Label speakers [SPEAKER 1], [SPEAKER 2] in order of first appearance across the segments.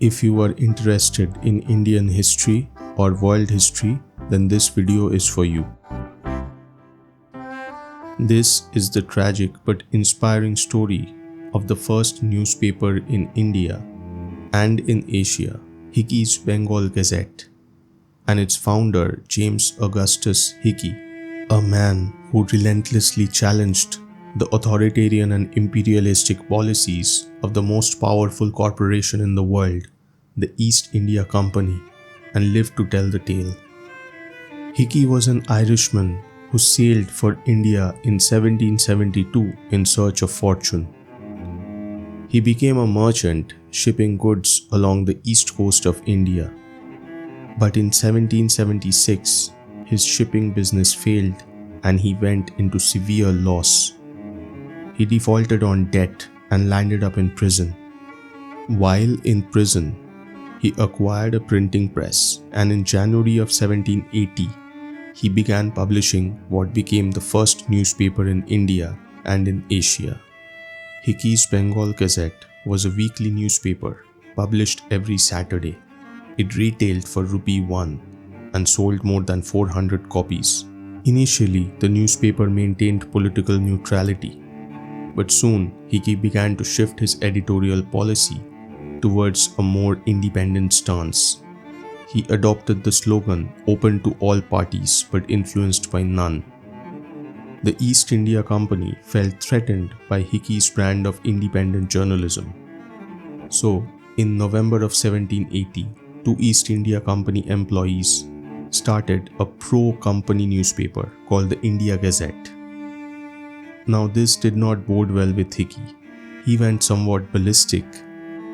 [SPEAKER 1] If you are interested in Indian history or world history, then this video is for you. This is the tragic but inspiring story of the first newspaper in India and in Asia, Hicky's Bengal Gazette, and its founder James Augustus Hicky, a man who relentlessly challenged the authoritarian and imperialistic policies of the most powerful corporation in the world, the East India Company, and lived to tell the tale. Hicky was an Irishman who sailed for India in 1772 in search of fortune. He became a merchant shipping goods along the east coast of India. But in 1776, his shipping business failed and he went into severe loss. He defaulted on debt and landed up in prison. While in prison, he acquired a printing press, and in January of 1780, he began publishing what became the first newspaper in India and in Asia. Hicky's Bengal Gazette was a weekly newspaper published every Saturday. It retailed for ₹1 and sold more than 400 copies. Initially, the newspaper maintained political neutrality, but soon Hicky began to shift his editorial policy towards a more independent stance. He adopted the slogan, "Open to all parties but influenced by none." The East India Company felt threatened by Hicky's brand of independent journalism. So, in November of 1780, two East India Company employees started a pro-company newspaper called the India Gazette. Now this did not bode well with Hicky. He went somewhat ballistic,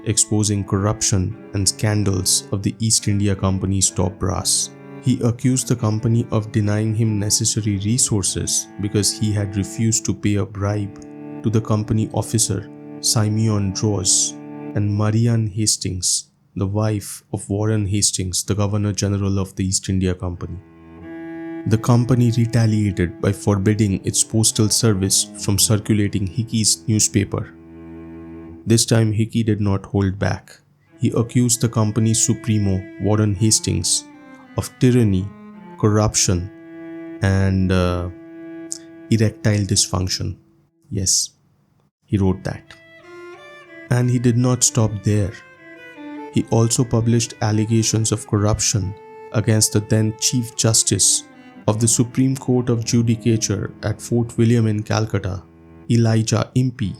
[SPEAKER 1] exposing corruption and scandals of the East India Company's top brass. He accused the company of denying him necessary resources because he had refused to pay a bribe to the company officer Simeon Draws and Marianne Hastings, the wife of Warren Hastings, the Governor General of the East India Company. The company retaliated by forbidding its postal service from circulating Hicky's newspaper. This time Hicky did not hold back. He accused the company's supremo, Warren Hastings, of tyranny, corruption, and erectile dysfunction. Yes, he wrote that. And he did not stop there. He also published allegations of corruption against the then Chief Justice of the Supreme Court of Judicature at Fort William in Calcutta, Elijah Impey,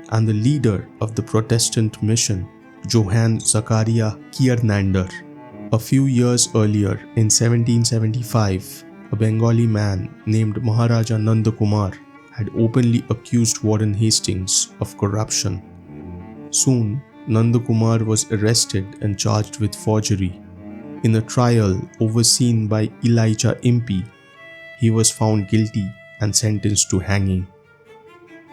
[SPEAKER 1] and the leader of the Protestant mission, Johann Zachariah Kiernander. A few years earlier, in 1775, a Bengali man named Maharaja Nanda Kumar had openly accused Warren Hastings of corruption. Soon, Nanda Kumar was arrested and charged with forgery. In a trial overseen by Elijah Impey, he was found guilty and sentenced to hanging.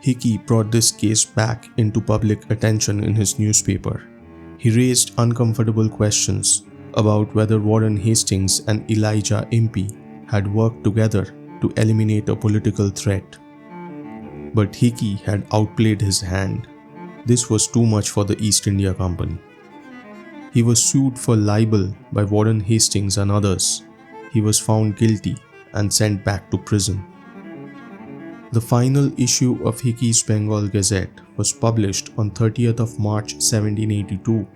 [SPEAKER 1] Hicky brought this case back into public attention in his newspaper. He raised uncomfortable questions about whether Warren Hastings and Elijah Impey had worked together to eliminate a political threat. But Hicky had outplayed his hand. This was too much for the East India Company. He was sued for libel by Warren Hastings and others. He was found guilty and sent back to prison. The final issue of Hicky's Bengal Gazette was published on 30th of March 1782,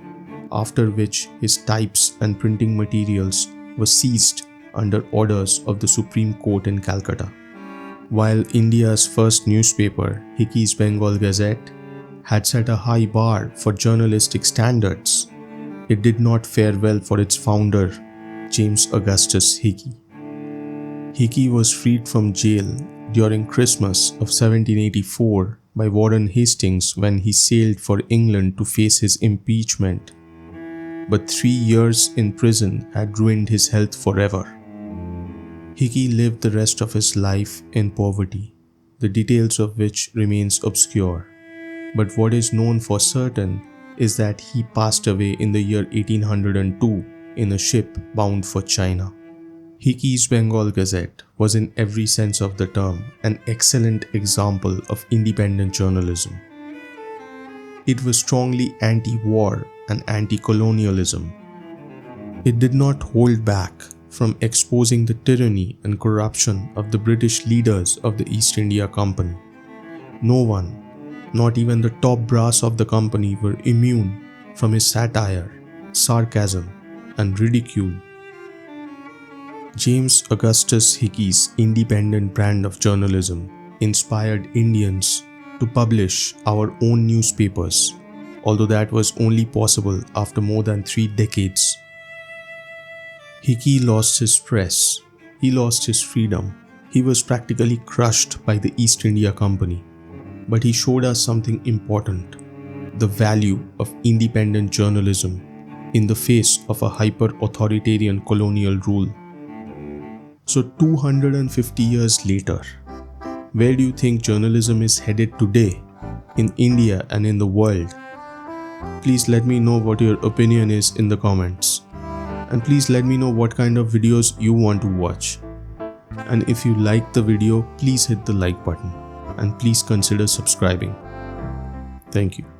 [SPEAKER 1] after which his types and printing materials were seized under orders of the Supreme Court in Calcutta. While India's first newspaper, Hicky's Bengal Gazette, had set a high bar for journalistic standards, it did not fare well for its founder, James Augustus Hicky. Hicky was freed from jail during Christmas of 1784 by Warren Hastings when he sailed for England to face his impeachment. But 3 years in prison had ruined his health forever. Hicky lived the rest of his life in poverty, the details of which remains obscure. But what is known for certain is that he passed away in the year 1802 in a ship bound for China. Hicky's Bengal Gazette was in every sense of the term an excellent example of independent journalism. It was strongly anti-war and anti-colonialism. It did not hold back from exposing the tyranny and corruption of the British leaders of the East India Company. No one, not even the top brass of the company, were immune from his satire, sarcasm, and ridicule. James Augustus Hicky's independent brand of journalism inspired Indians to publish our own newspapers, although that was only possible after more than 3 decades. Hicky lost his press, he lost his freedom, he was practically crushed by the East India Company. But he showed us something important: the value of independent journalism in the face of a hyper-authoritarian colonial rule. So 250 years later, where do you think journalism is headed today, in India and in the world? Please let me know what your opinion is in the comments. And please let me know what kind of videos you want to watch. And if you like the video, please hit the like button. And please consider subscribing. Thank you.